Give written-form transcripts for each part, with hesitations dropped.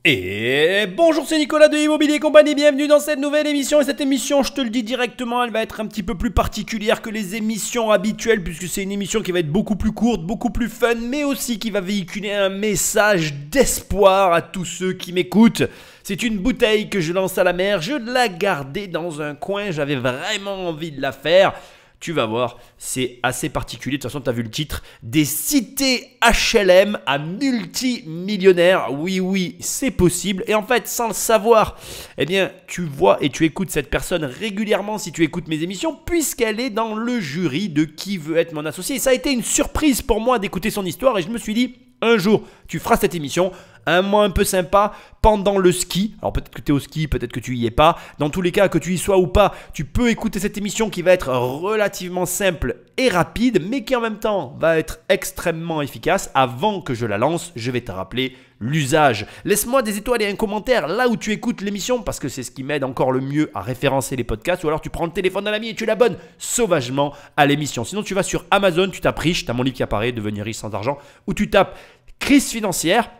Et bonjour, c'est Nicolas de Immobilier Compagnie, bienvenue dans cette nouvelle émission. Et cette émission, je te le dis directement, elle va être un petit peu plus particulière que les émissions habituelles, puisque c'est une émission qui va être beaucoup plus courte, beaucoup plus fun, mais aussi qui va véhiculer un message d'espoir à tous ceux qui m'écoutent. C'est une bouteille que je lance à la mer, je la gardais dans un coin, j'avais vraiment envie de la faire. Tu vas voir, c'est assez particulier. De toute façon, tu as vu le titre. Des cités HLM à multimillionnaires. Oui, c'est possible. Et en fait, sans le savoir, eh bien, tu vois et tu écoutes cette personne régulièrement si tu écoutes mes émissions, puisqu'elle est dans le jury de Qui veut être mon associé. Et ça a été une surprise pour moi d'écouter son histoire. Et je me suis dit, un jour, tu feras cette émission. Un mois un peu sympa pendant le ski. Alors peut-être que tu es au ski, peut-être que tu y es pas. Dans tous les cas, que tu y sois ou pas, tu peux écouter cette émission qui va être relativement simple et rapide, mais qui en même temps va être extrêmement efficace. Avant que je la lance, je vais te rappeler l'usage. Laisse-moi des étoiles et un commentaire là où tu écoutes l'émission, parce que c'est ce qui m'aide encore le mieux à référencer les podcasts. Ou alors tu prends le téléphone d'un ami et tu l'abonnes sauvagement à l'émission. Sinon tu vas sur Amazon, tu tapes riche, tu as mon livre qui apparaît, Devenir riche sans argent, ou tu tapes crise financière.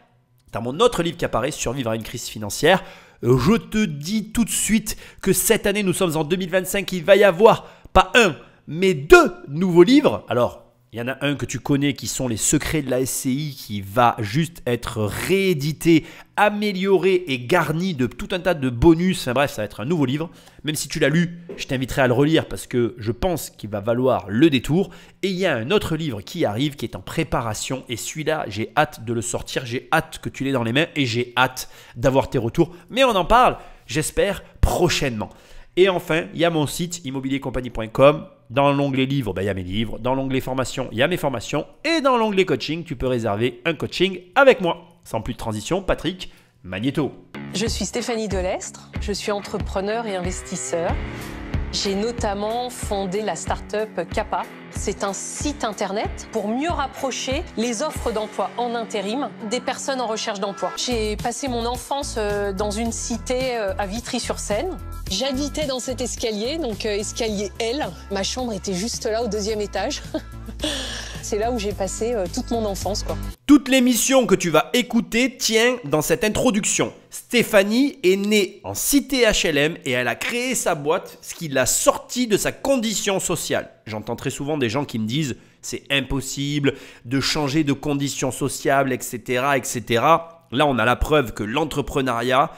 Dans mon autre livre qui apparaît, Survivre à une crise financière. Je te dis tout de suite que cette année, nous sommes en 2025, il va y avoir pas un, mais deux nouveaux livres. Alors, il y en a un que tu connais qui sont les secrets de la SCI qui va juste être réédité, amélioré et garni de tout un tas de bonus. Enfin bref, ça va être un nouveau livre. Même si tu l'as lu, je t'inviterai à le relire parce que je pense qu'il va valoir le détour. Et il y a un autre livre qui arrive, qui est en préparation. Et celui-là, j'ai hâte de le sortir. J'ai hâte que tu l'aies dans les mains et j'ai hâte d'avoir tes retours. Mais on en parle, j'espère, prochainement. Et enfin, il y a mon site immobiliercompagnie.com. Dans l'onglet livres, il y a mes livres. Dans l'onglet formation, il y a mes formations. Et dans l'onglet coaching, tu peux réserver un coaching avec moi. Sans plus de transition, Patrick Magnéto. Je suis Stéphanie Delestre, je suis entrepreneur et investisseur. J'ai notamment fondé la start-up Capa. C'est un site internet pour mieux rapprocher les offres d'emploi en intérim des personnes en recherche d'emploi. J'ai passé mon enfance dans une cité à Vitry-sur-Seine. J'habitais dans cet escalier, donc escalier L. Ma chambre était juste là au deuxième étage. C'est là où j'ai passé toute mon enfance, quoi. Toute l'émission que tu vas écouter tient dans cette introduction. Stéphanie est née en cité HLM et elle a créé sa boîte, ce qui l'a sortie de sa condition sociale. J'entends très souvent des gens qui me disent « c'est impossible de changer de condition sociale, etc. etc. » Là, on a la preuve que l'entrepreneuriat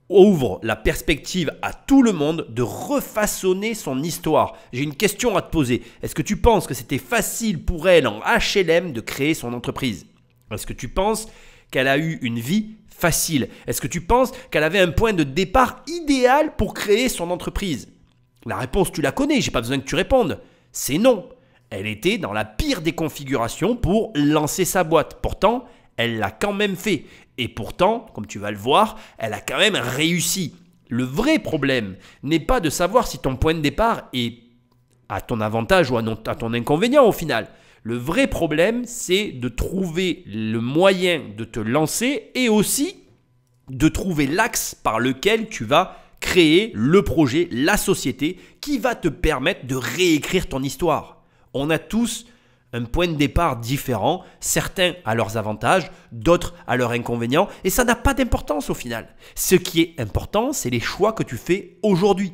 ouvre la perspective à tout le monde de refaçonner son histoire. J'ai une question à te poser. Est-ce que tu penses que c'était facile pour elle en HLM de créer son entreprise? Est-ce que tu penses qu'elle a eu une vie facile? Est-ce que tu penses qu'elle avait un point de départ idéal pour créer son entreprise? La réponse, tu la connais, j'ai pas besoin que tu répondes. C'est non. Elle était dans la pire des configurations pour lancer sa boîte. Pourtant, elle l'a quand même fait. Et pourtant, comme tu vas le voir, elle a quand même réussi. Le vrai problème n'est pas de savoir si ton point de départ est à ton avantage ou à ton inconvénient au final. Le vrai problème, c'est de trouver le moyen de te lancer et aussi de trouver l'axe par lequel tu vas créer le projet, la société qui va te permettre de réécrire ton histoire. On a tous un point de départ différent, certains à leurs avantages, d'autres à leurs inconvénients, et ça n'a pas d'importance au final. Ce qui est important, c'est les choix que tu fais aujourd'hui.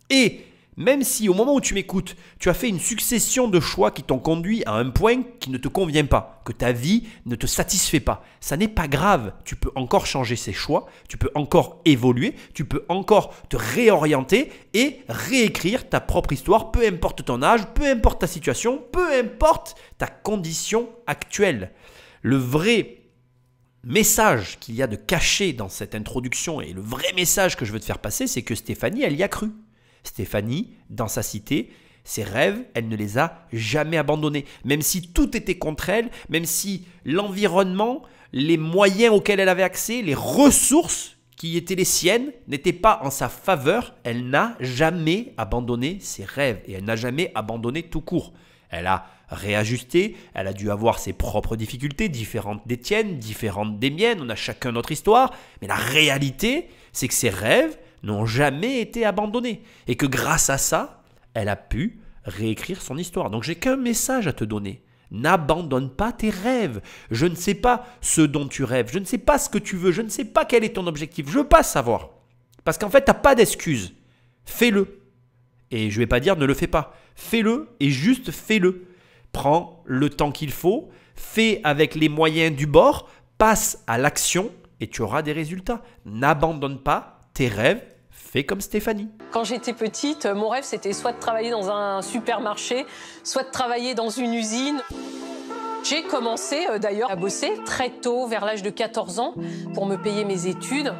Et même si au moment où tu m'écoutes, tu as fait une succession de choix qui t'ont conduit à un point qui ne te convient pas, que ta vie ne te satisfait pas, ça n'est pas grave. Tu peux encore changer ces choix, tu peux encore évoluer, tu peux encore te réorienter et réécrire ta propre histoire, peu importe ton âge, peu importe ta situation, peu importe ta condition actuelle. Le vrai message qu'il y a de caché dans cette introduction et le vrai message que je veux te faire passer, c'est que Stéphanie, elle y a cru. Stéphanie, dans sa cité, ses rêves, elle ne les a jamais abandonnés. Même si tout était contre elle, même si l'environnement, les moyens auxquels elle avait accès, les ressources qui étaient les siennes n'étaient pas en sa faveur, elle n'a jamais abandonné ses rêves et elle n'a jamais abandonné tout court. Elle a réajusté, elle a dû avoir ses propres difficultés, différentes des tiennes, différentes des miennes, on a chacun notre histoire, mais la réalité, c'est que ses rêves n'ont jamais été abandonnés et que grâce à ça, elle a pu réécrire son histoire. Donc j'ai qu'un message à te donner. N'abandonne pas tes rêves. Je ne sais pas ce dont tu rêves. Je ne sais pas ce que tu veux. Je ne sais pas quel est ton objectif. Je ne veux pas savoir. Parce qu'en fait, tu n'as pas d'excuse. Fais-le. Et je ne vais pas dire ne le fais pas. Fais-le et juste fais-le. Prends le temps qu'il faut. Fais avec les moyens du bord. Passe à l'action et tu auras des résultats. N'abandonne pas tes rêves. Fais comme Stéphanie. Quand j'étais petite, mon rêve, c'était soit de travailler dans un supermarché, soit de travailler dans une usine. J'ai commencé d'ailleurs à bosser très tôt, vers l'âge de 14 ans, pour me payer mes études.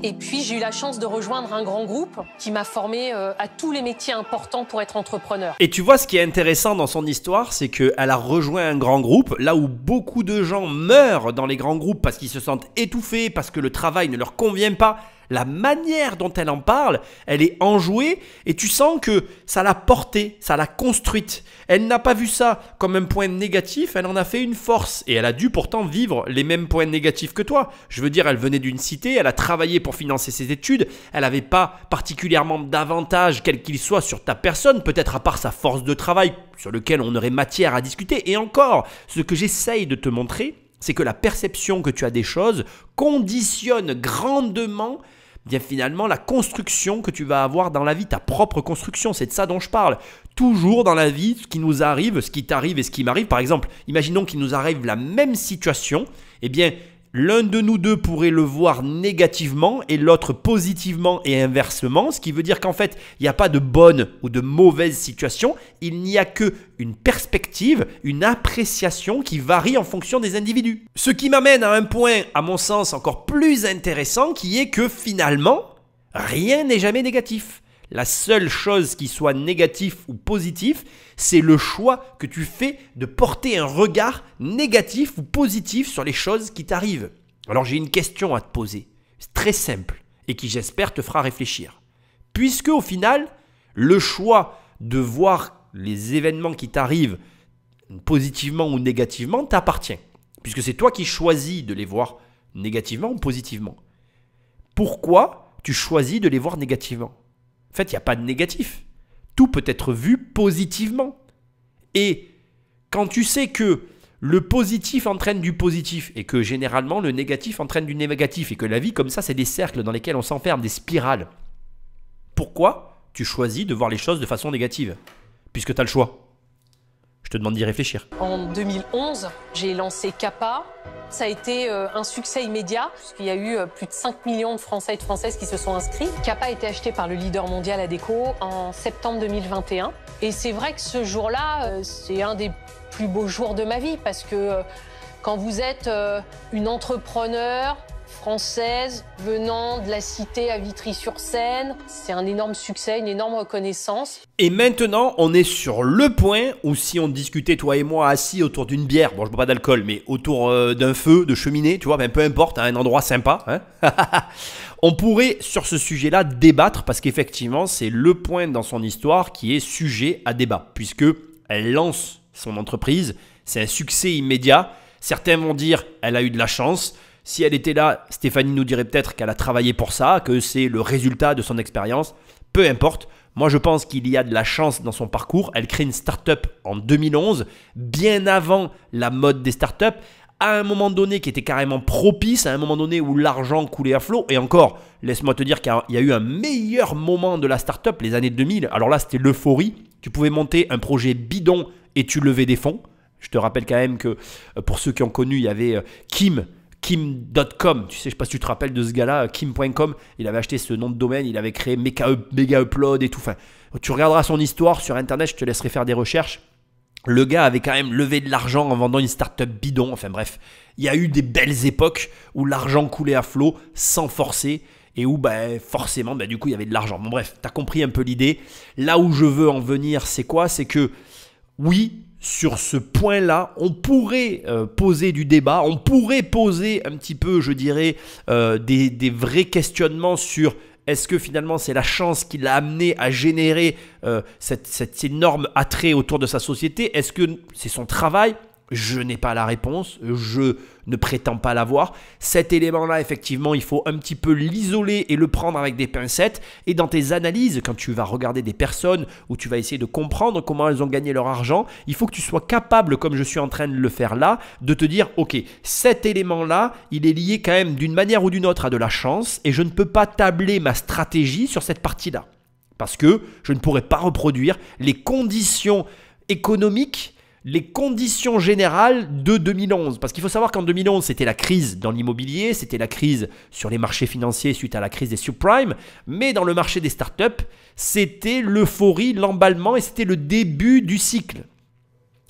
Et puis, j'ai eu la chance de rejoindre un grand groupe qui m'a formée à tous les métiers importants pour être entrepreneur. Et tu vois, ce qui est intéressant dans son histoire, c'est qu'elle a rejoint un grand groupe, là où beaucoup de gens meurent dans les grands groupes parce qu'ils se sentent étouffés, parce que le travail ne leur convient pas. La manière dont elle en parle, elle est enjouée et tu sens que ça l'a portée, ça l'a construite. Elle n'a pas vu ça comme un point négatif, elle en a fait une force et elle a dû pourtant vivre les mêmes points négatifs que toi. Je veux dire, elle venait d'une cité, elle a travaillé pour financer ses études, elle n'avait pas particulièrement d'avantage quel qu'il soit sur ta personne, peut-être à part sa force de travail sur lequel on aurait matière à discuter. Et encore, ce que j'essaye de te montrer, c'est que la perception que tu as des choses conditionne grandement bien finalement la construction que tu vas avoir dans la vie, ta propre construction. C'est de ça dont je parle. Toujours dans la vie, ce qui nous arrive, ce qui t'arrive et ce qui m'arrive. Par exemple, imaginons qu'il nous arrive la même situation. Eh bien, l'un de nous deux pourrait le voir négativement et l'autre positivement et inversement, ce qui veut dire qu'en fait, il n'y a pas de bonne ou de mauvaise situation, il n'y a qu'une perspective, une appréciation qui varie en fonction des individus. Ce qui m'amène à un point, à mon sens, encore plus intéressant, qui est que finalement, rien n'est jamais négatif. La seule chose qui soit négatif ou positif, c'est le choix que tu fais de porter un regard négatif ou positif sur les choses qui t'arrivent. Alors j'ai une question à te poser, c'est très simple et qui j'espère te fera réfléchir. Puisque au final, le choix de voir les événements qui t'arrivent positivement ou négativement t'appartient. Puisque c'est toi qui choisis de les voir négativement ou positivement. Pourquoi tu choisis de les voir négativement ? En fait, il n'y a pas de négatif. Tout peut être vu positivement. Et quand tu sais que le positif entraîne du positif et que généralement le négatif entraîne du négatif et que la vie comme ça, c'est des cercles dans lesquels on s'enferme, des spirales. Pourquoi tu choisis de voir les choses de façon négative ? Puisque tu as le choix. Je te demande d'y réfléchir. En 2011, j'ai lancé Kappa. Ça a été un succès immédiat, puisqu'il y a eu plus de 5 millions de Français et de Françaises qui se sont inscrits. Kappa a été acheté par le leader mondial Adecco en septembre 2021. Et c'est vrai que ce jour-là, c'est un des plus beaux jours de ma vie, parce que quand vous êtes une entrepreneure française venant de la cité à Vitry-sur-Seine, c'est un énorme succès, une énorme reconnaissance. Et maintenant, on est sur le point où si on discutait, toi et moi, assis autour d'une bière, bon je bois pas d'alcool, mais autour d'un feu, de cheminée, tu vois, ben, peu importe, un endroit sympa, hein on pourrait sur ce sujet-là débattre parce qu'effectivement, c'est le point dans son histoire qui est sujet à débat, puisque elle lance son entreprise, c'est un succès immédiat. Certains vont dire, elle a eu de la chance. Si elle était là, Stéphanie nous dirait peut-être qu'elle a travaillé pour ça, que c'est le résultat de son expérience. Peu importe. Moi, je pense qu'il y a de la chance dans son parcours. Elle crée une start-up en 2011, bien avant la mode des start-up, à un moment donné qui était carrément propice, à un moment donné où l'argent coulait à flot. Et encore, laisse-moi te dire qu'il y a eu un meilleur moment de la start-up, les années 2000. Alors là, c'était l'euphorie. Tu pouvais monter un projet bidon et tu levais des fonds. Je te rappelle quand même que pour ceux qui ont connu, il y avait Kim.com, tu sais, je sais pas si tu te rappelles de ce gars-là, Kim.com, il avait acheté ce nom de domaine, il avait créé Mega Upload et tout. Enfin, tu regarderas son histoire sur internet, je te laisserai faire des recherches. Le gars avait quand même levé de l'argent en vendant une start-up bidon. Enfin bref, il y a eu des belles époques où l'argent coulait à flot sans forcer et où forcément, du coup, il y avait de l'argent. Bon bref, tu as compris un peu l'idée. Là où je veux en venir, c'est quoi ? C'est que oui, sur ce point-là, on pourrait poser du débat, on pourrait poser un petit peu, je dirais, des vrais questionnements sur est-ce que finalement c'est la chance qui l'a amené à générer cet énorme attrait autour de sa société ? Est-ce que c'est son travail ? Je n'ai pas la réponse, je ne prétends pas l'avoir. Cet élément-là, effectivement, il faut un petit peu l'isoler et le prendre avec des pincettes. Et dans tes analyses, quand tu vas regarder des personnes où tu vas essayer de comprendre comment elles ont gagné leur argent, il faut que tu sois capable, comme je suis en train de le faire là, de te dire, ok, cet élément-là, il est lié quand même d'une manière ou d'une autre à de la chance et je ne peux pas tabler ma stratégie sur cette partie-là. Parce que je ne pourrais pas reproduire les conditions économiques, les conditions générales de 2011. Parce qu'il faut savoir qu'en 2011, c'était la crise dans l'immobilier, c'était la crise sur les marchés financiers suite à la crise des subprimes, mais dans le marché des startups, c'était l'euphorie, l'emballement et c'était le début du cycle.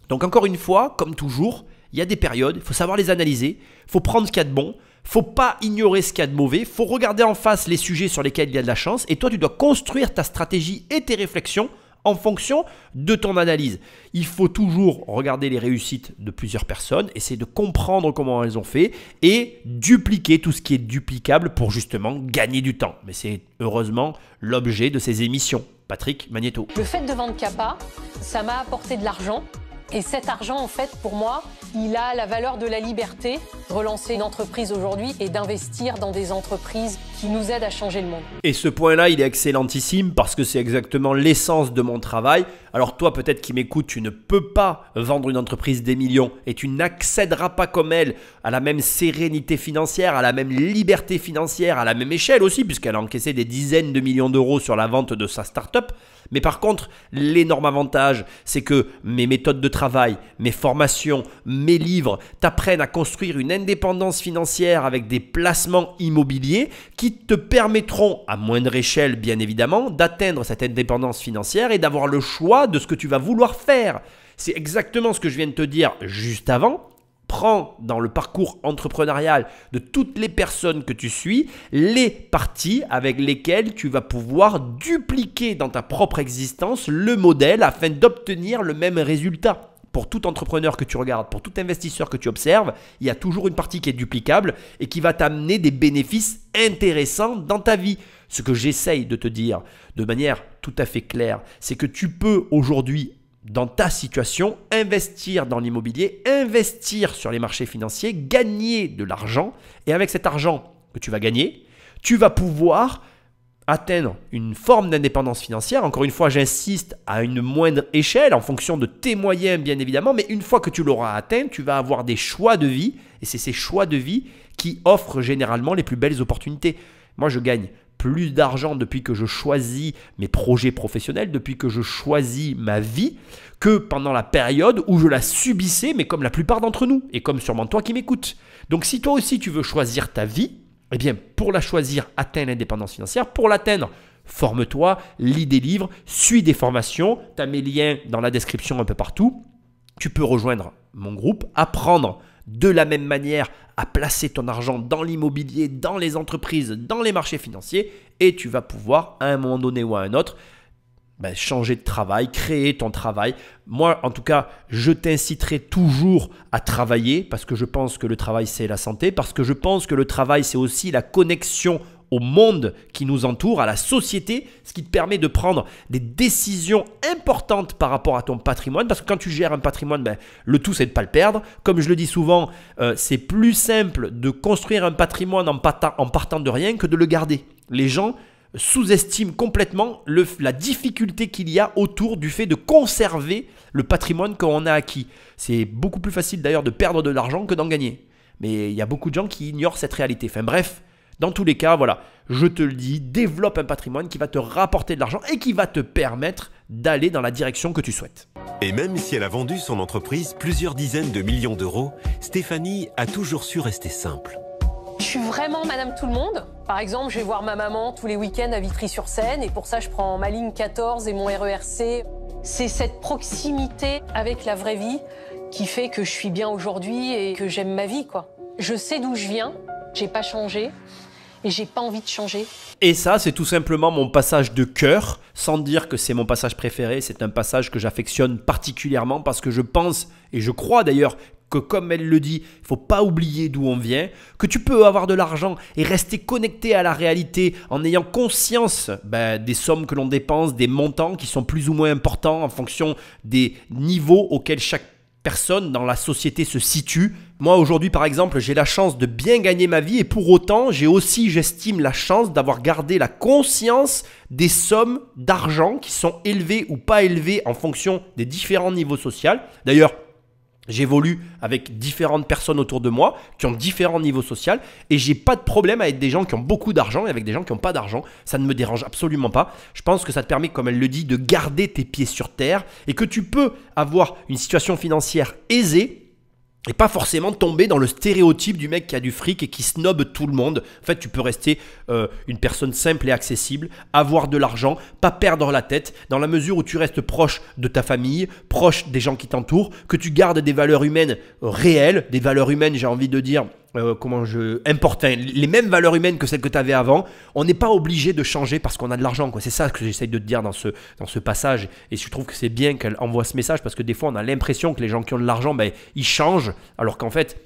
Donc encore une fois, comme toujours, il y a des périodes, il faut savoir les analyser, il faut prendre ce qu'il y a de bon, il ne faut pas ignorer ce qu'il y a de mauvais, il faut regarder en face les sujets sur lesquels il y a de la chance et toi, tu dois construire ta stratégie et tes réflexions en fonction de ton analyse. Il faut toujours regarder les réussites de plusieurs personnes, essayer de comprendre comment elles ont fait et dupliquer tout ce qui est duplicable pour justement gagner du temps. Mais c'est heureusement l'objet de ces émissions. Patrick Magnéto. Le fait de vendre Kappa, ça m'a apporté de l'argent. Et cet argent, en fait, pour moi, il a la valeur de la liberté. Relancer une entreprise aujourd'hui et d'investir dans des entreprises qui nous aident à changer le monde. Et ce point-là, il est excellentissime parce que c'est exactement l'essence de mon travail. Alors toi, peut-être qui m'écoutes, tu ne peux pas vendre une entreprise des millions et tu n'accéderas pas comme elle à la même sérénité financière, à la même liberté financière, à la même échelle aussi, puisqu'elle a encaissé des dizaines de millions d'euros sur la vente de sa start-up. Mais par contre, l'énorme avantage, c'est que mes méthodes de travail, mes formations, mes livres t'apprennent à construire une indépendance financière avec des placements immobiliers qui te permettront, à moindre échelle bien évidemment, d'atteindre cette indépendance financière et d'avoir le choix de ce que tu vas vouloir faire. C'est exactement ce que je viens de te dire juste avant. Prends dans le parcours entrepreneurial de toutes les personnes que tu suis, les parties avec lesquelles tu vas pouvoir dupliquer dans ta propre existence le modèle afin d'obtenir le même résultat. Pour tout entrepreneur que tu regardes, pour tout investisseur que tu observes, il y a toujours une partie qui est duplicable et qui va t'amener des bénéfices intéressants dans ta vie. Ce que j'essaye de te dire de manière tout à fait claire, c'est que tu peux aujourd'hui dans ta situation, investir dans l'immobilier, investir sur les marchés financiers, gagner de l'argent. Et avec cet argent que tu vas gagner, tu vas pouvoir atteindre une forme d'indépendance financière. Encore une fois, j'insiste, à une moindre échelle, en fonction de tes moyens bien évidemment. Mais une fois que tu l'auras atteint, tu vas avoir des choix de vie. Et c'est ces choix de vie qui offrent généralement les plus belles opportunités. Moi, je gagne plus d'argent depuis que je choisis mes projets professionnels, depuis que je choisis ma vie, que pendant la période où je la subissais, mais comme la plupart d'entre nous, et comme sûrement toi qui m'écoutes. Donc si toi aussi tu veux choisir ta vie, eh bien pour la choisir, atteins l'indépendance financière. Pour l'atteindre, forme-toi, lis des livres, suis des formations, tu as mes liens dans la description un peu partout. Tu peux rejoindre mon groupe, apprendre de la même manière à placer ton argent dans l'immobilier, dans les entreprises, dans les marchés financiers et tu vas pouvoir à un moment donné ou à un autre changer de travail, créer ton travail. Moi, en tout cas, je t'inciterai toujours à travailler parce que je pense que le travail, c'est la santé, parce que je pense que le travail, c'est aussi la connexion au monde qui nous entoure, à la société, ce qui te permet de prendre des décisions importantes par rapport à ton patrimoine. Parce que quand tu gères un patrimoine, le tout, c'est de ne pas le perdre. Comme je le dis souvent, c'est plus simple de construire un patrimoine en partant de rien que de le garder. Les gens sous-estiment complètement la difficulté qu'il y a autour du fait de conserver le patrimoine qu'on a acquis. C'est beaucoup plus facile d'ailleurs de perdre de l'argent que d'en gagner. Mais il y a beaucoup de gens qui ignorent cette réalité. Enfin bref, dans tous les cas, voilà, je te le dis, développe un patrimoine qui va te rapporter de l'argent et qui va te permettre d'aller dans la direction que tu souhaites. Et même si elle a vendu son entreprise plusieurs dizaines de millions d'euros, Stéphanie a toujours su rester simple. Je suis vraiment madame tout le monde. Par exemple, je vais voir ma maman tous les week-ends à Vitry-sur-Seine et pour ça, je prends ma ligne 14 et mon RERC. C'est cette proximité avec la vraie vie qui fait que je suis bien aujourd'hui et que j'aime ma vie, quoi. Je sais d'où je viens, j'ai pas changé et j'ai pas envie de changer. Et ça, c'est tout simplement mon passage de cœur, sans dire que c'est mon passage préféré. C'est un passage que j'affectionne particulièrement parce que je pense, et je crois d'ailleurs, que comme elle le dit, il ne faut pas oublier d'où on vient, que tu peux avoir de l'argent et rester connecté à la réalité en ayant conscience des sommes que l'on dépense, des montants qui sont plus ou moins importants en fonction des niveaux auxquels chaque personne dans la société se situe. Moi aujourd'hui par exemple, j'ai la chance de bien gagner ma vie et pour autant, j'ai aussi, j'estime, la chance d'avoir gardé la conscience des sommes d'argent qui sont élevées ou pas élevées en fonction des différents niveaux sociaux. D'ailleurs, j'évolue avec différentes personnes autour de moi qui ont différents niveaux sociaux et j'ai pas de problème avec des gens qui ont beaucoup d'argent et avec des gens qui n'ont pas d'argent. Ça ne me dérange absolument pas. Je pense que ça te permet, comme elle le dit, de garder tes pieds sur terre et que tu peux avoir une situation financière aisée et pas forcément tomber dans le stéréotype du mec qui a du fric et qui snobe tout le monde. En fait, tu peux rester une personne simple et accessible, avoir de l'argent, pas perdre la tête, dans la mesure où tu restes proche de ta famille, proche des gens qui t'entourent, que tu gardes des valeurs humaines réelles, des valeurs humaines, j'ai envie de dire, important, les mêmes valeurs humaines que celles que tu avais avant. On n'est pas obligé de changer parce qu'on a de l'argent, quoi. C'est ça que j'essaye de te dire dans ce passage. Et je trouve que c'est bien qu'elle envoie ce message parce que des fois, on a l'impression que les gens qui ont de l'argent, ils changent, alors qu'en fait,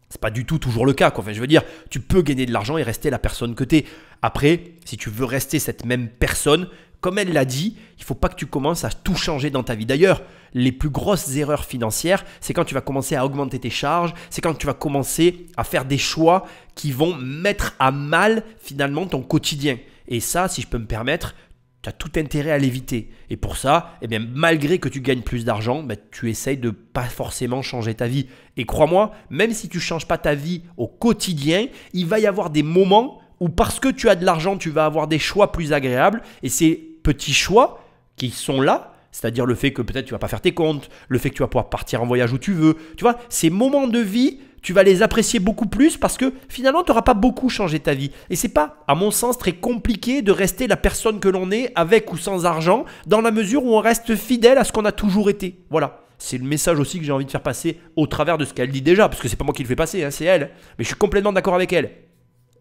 c'est pas du tout toujours le cas, quoi. Enfin, je veux dire, tu peux gagner de l'argent et rester la personne que tu es. Après, si tu veux rester cette même personne, comme elle l'a dit, il ne faut pas que tu commences à tout changer dans ta vie. D'ailleurs, les plus grosses erreurs financières, c'est quand tu vas commencer à augmenter tes charges, c'est quand tu vas commencer à faire des choix qui vont mettre à mal finalement ton quotidien. Et ça, si je peux me permettre, tu as tout intérêt à l'éviter. Et pour ça, malgré que tu gagnes plus d'argent, tu essayes de pas forcément changer ta vie. Et crois-moi, même si tu ne changes pas ta vie au quotidien, il va y avoir des moments où parce que tu as de l'argent, tu vas avoir des choix plus agréables. Et ces petits choix qui sont là, c'est-à-dire le fait que peut-être tu ne vas pas faire tes comptes, le fait que tu vas pouvoir partir en voyage où tu veux, tu vois, ces moments de vie, tu vas les apprécier beaucoup plus parce que finalement, tu n'auras pas beaucoup changé ta vie. Et ce n'est pas, à mon sens, très compliqué de rester la personne que l'on est avec ou sans argent dans la mesure où on reste fidèle à ce qu'on a toujours été. Voilà. C'est le message aussi que j'ai envie de faire passer au travers de ce qu'elle dit déjà, parce que c'est pas moi qui le fais passer, c'est elle. Mais je suis complètement d'accord avec elle.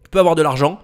Tu peux avoir de l'argent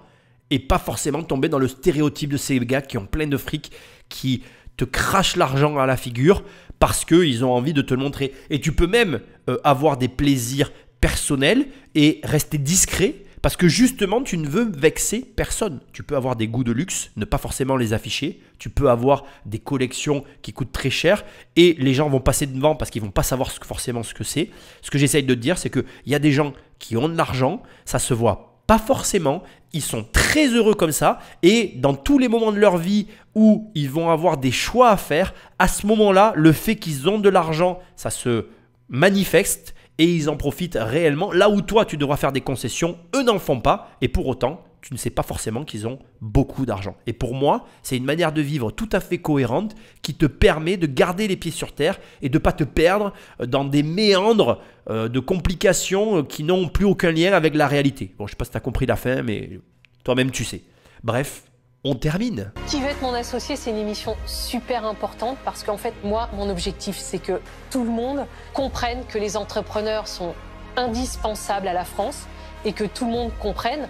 et pas forcément tomber dans le stéréotype de ces gars qui ont plein de fric, qui te crachent l'argent à la figure parce qu'ils ont envie de te le montrer. Et tu peux même avoir des plaisirs personnels et rester discret parce que justement, tu ne veux vexer personne. Tu peux avoir des goûts de luxe, ne pas forcément les afficher. Tu peux avoir des collections qui coûtent très cher et les gens vont passer devant parce qu'ils ne vont pas savoir forcément ce que c'est. Ce que j'essaye de te dire, c'est qu'il y a des gens qui ont de l'argent, ça se voit pas forcément, ils sont très heureux comme ça et dans tous les moments de leur vie où ils vont avoir des choix à faire, à ce moment-là, le fait qu'ils ont de l'argent, ça se manifeste et ils en profitent réellement. Là où toi, tu devras faire des concessions, eux n'en font pas et pour autant, tu ne sais pas forcément qu'ils ont beaucoup d'argent. Et pour moi, c'est une manière de vivre tout à fait cohérente qui te permet de garder les pieds sur terre et de ne pas te perdre dans des méandres de complications qui n'ont plus aucun lien avec la réalité. Bon, je ne sais pas si tu as compris la fin, mais toi-même tu sais. Bref, on termine. Qui veut être mon associé, c'est une émission super importante parce qu'en fait, moi, mon objectif, c'est que tout le monde comprenne que les entrepreneurs sont indispensables à la France et que tout le monde comprenne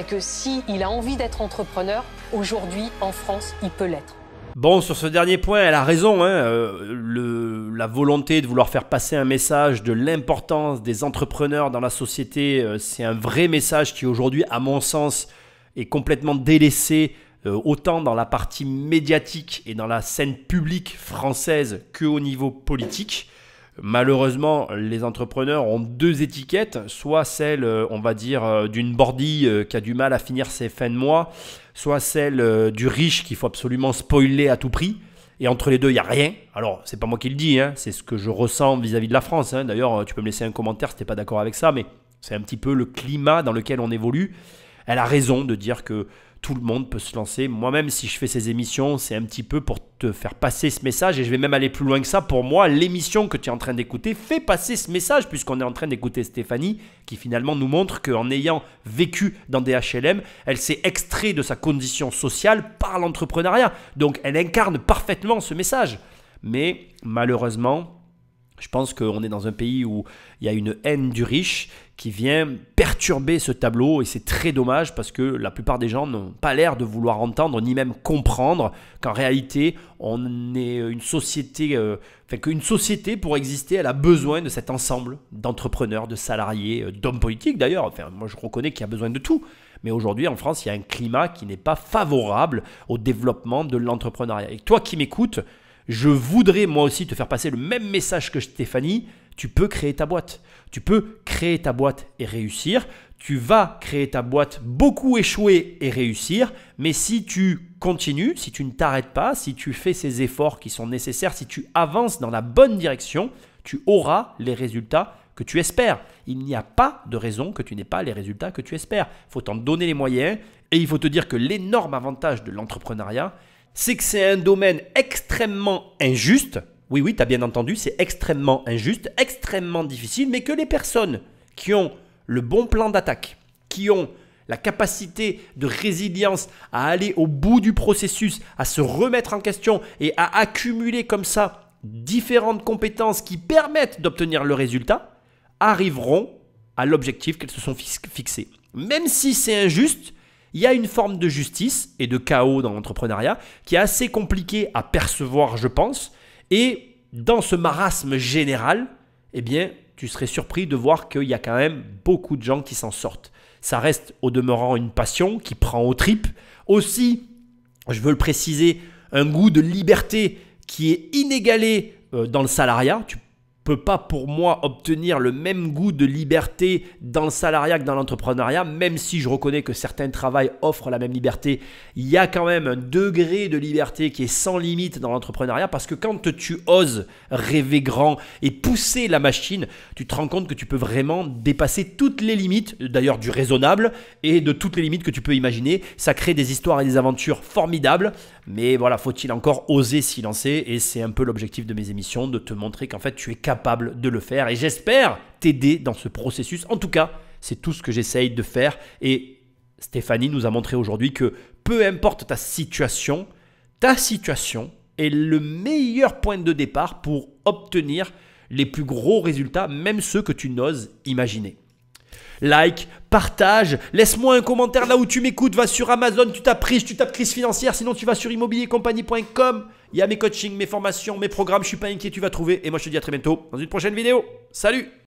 que s'il a envie d'être entrepreneur, aujourd'hui, en France, il peut l'être. Bon, sur ce dernier point, elle a raison. La volonté de vouloir faire passer un message de l'importance des entrepreneurs dans la société, c'est un vrai message qui aujourd'hui, à mon sens, est complètement délaissé, autant dans la partie médiatique et dans la scène publique française qu'au niveau politique. Malheureusement, les entrepreneurs ont deux étiquettes, soit celle, on va dire, d'une bordille qui a du mal à finir ses fins de mois, soit celle du riche qu'il faut absolument spoiler à tout prix. Et entre les deux, il n'y a rien. Alors, c'est pas moi qui le dis, c'est ce que je ressens vis-à-vis de la France. D'ailleurs, tu peux me laisser un commentaire si tu n'es pas d'accord avec ça, mais c'est un petit peu le climat dans lequel on évolue. Elle a raison de dire que tout le monde peut se lancer. Moi-même, si je fais ces émissions, c'est un petit peu pour te faire passer ce message. Et je vais même aller plus loin que ça. Pour moi, l'émission que tu es en train d'écouter fait passer ce message, puisqu'on est en train d'écouter Stéphanie, qui finalement nous montre qu'en ayant vécu dans des HLM, elle s'est extraite de sa condition sociale par l'entrepreneuriat. Donc, elle incarne parfaitement ce message. Mais malheureusement, je pense qu'on est dans un pays où il y a une haine du riche qui vient perturber ce tableau et c'est très dommage parce que la plupart des gens n'ont pas l'air de vouloir entendre ni même comprendre qu'en réalité on est une société, qu'une société pour exister elle a besoin de cet ensemble d'entrepreneurs, de salariés, d'hommes politiques d'ailleurs. Moi je reconnais qu'il y a besoin de tout. Mais aujourd'hui en France il y a un climat qui n'est pas favorable au développement de l'entrepreneuriat. Et toi qui m'écoutes, je voudrais moi aussi te faire passer le même message que Stéphanie. tu peux créer ta boîte. Tu peux créer ta boîte et réussir. Tu vas créer ta boîte, beaucoup échouer et réussir. Mais si tu continues, si tu ne t'arrêtes pas, si tu fais ces efforts qui sont nécessaires, si tu avances dans la bonne direction, tu auras les résultats que tu espères. Il n'y a pas de raison que tu n'aies pas les résultats que tu espères. Il faut t'en donner les moyens et il faut te dire que l'énorme avantage de l'entrepreneuriat, c'est que c'est un domaine extrêmement injuste. Oui, tu as bien entendu, c'est extrêmement injuste, extrêmement difficile, mais que les personnes qui ont le bon plan d'attaque, qui ont la capacité de résilience à aller au bout du processus, à se remettre en question et à accumuler comme ça différentes compétences qui permettent d'obtenir le résultat, arriveront à l'objectif qu'elles se sont fixées. Même si c'est injuste, il y a une forme de justice et de chaos dans l'entrepreneuriat qui est assez compliqué à percevoir, je pense. Et dans ce marasme général, eh bien, tu serais surpris de voir qu'il y a quand même beaucoup de gens qui s'en sortent. Ça reste au demeurant une passion qui prend aux tripes. Aussi, je veux le préciser, un goût de liberté qui est inégalé dans le salariat. Tu ne peux pas pour moi obtenir le même goût de liberté dans le salariat que dans l'entrepreneuriat, même si je reconnais que certains travails offrent la même liberté. Il y a quand même un degré de liberté qui est sans limite dans l'entrepreneuriat parce que quand tu oses rêver grand et pousser la machine, tu te rends compte que tu peux vraiment dépasser toutes les limites, d'ailleurs du raisonnable et de toutes les limites que tu peux imaginer. Ça crée des histoires et des aventures formidables, mais voilà, faut-il encore oser s'y lancer et c'est un peu l'objectif de mes émissions, de te montrer qu'en fait tu es capable de le faire et j'espère t'aider dans ce processus. En tout cas, c'est tout ce que j'essaye de faire et Stéphanie nous a montré aujourd'hui que peu importe ta situation est le meilleur point de départ pour obtenir les plus gros résultats, même ceux que tu n'oses imaginer. Like, partage, laisse-moi un commentaire là où tu m'écoutes, va sur Amazon, tu tapes riche, tu tapes crise financière, sinon tu vas sur immobiliercompagnie.com, il y a mes coachings, mes formations, mes programmes, je suis pas inquiet, tu vas trouver et moi je te dis à très bientôt dans une prochaine vidéo. Salut!